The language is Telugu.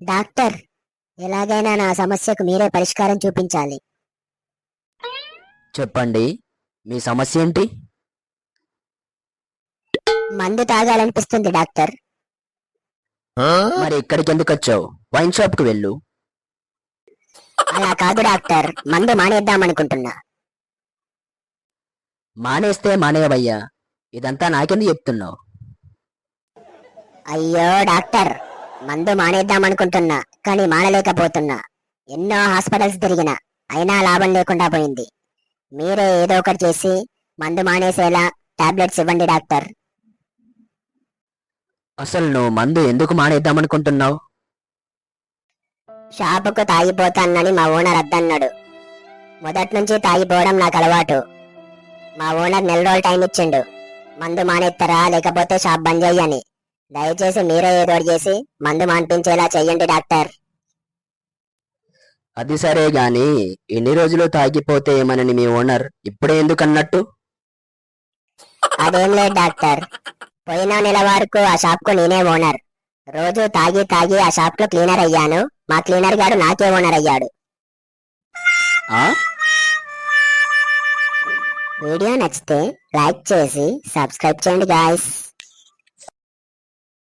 డాక్టర్, ఎలాగైనా నా సమస్యకు మీరే పరిష్కారం చూపించాలి. చెప్పండి, మీ సమస్య ఏంటి? మందు తాగాలనిపిస్తుంది డాక్టర్. మరి ఇక్కడికి ఎందుకు వచ్చావు? వైన్ షాప్ కు వెళ్ళు. అలా కాదు డాక్టర్, మందు మానేద్దామనుకుంటున్నా. మానేస్తే మానేయవయ్యా, ఇదంతా నాకెందుకు చెప్తున్నావు? అయ్యో డాక్టర్, మందు మానేద్దామనుకుంటున్నా కానీ మానలేకపోతున్నా. ఎన్నో హాస్పిటల్స్ తిరిగినా అయినా లాభం లేకుండా పోయింది. మీరే ఏదో ఒకటి చేసి మందు మానేసేలా టాబ్లెట్స్ ఇవ్వండి డాక్టర్. అసలు నువ్వు మందు ఎందుకు మానేద్దామనుకుంటున్నావు? షాపుకు తాగిపోతానని మా ఓనర్ అద్దన్నాడు. మొదటి నుంచి తాగిపోవడం నాకు అలవాటు. మా ఓనర్ 4 రోజులు టైం ఇచ్చిండు. మందు మానేస్తారా లేకపోతే షాప్ బంద్ చెయ్యని. దయచేసి మీరే ఏదో ఒకటి చేసి మందు మాన్పించేలా చెయ్యండి డాక్టర్. అది సరే గాని ఎన్ని రోజులు తాగిపోతే ఏమనని మీ ఓనర్ ఇప్పుడే ఎందుకు అన్నట్టు? అదేం లేదు డాక్టర్, పోయిన నెల వరకు ఆ షాప్ కు నేనే ఓనర్. రోజు తాగి తాగి ఆ షాప్ లో క్లీనర్ అయ్యాను. మా క్లీనర్ గాడు నాకే ఓనర్ అయ్యాడు. ఆ వీడియో నచ్చితే లైక్ చేసి సబ్స్క్రైబ్ చేయండి గాయ్స్.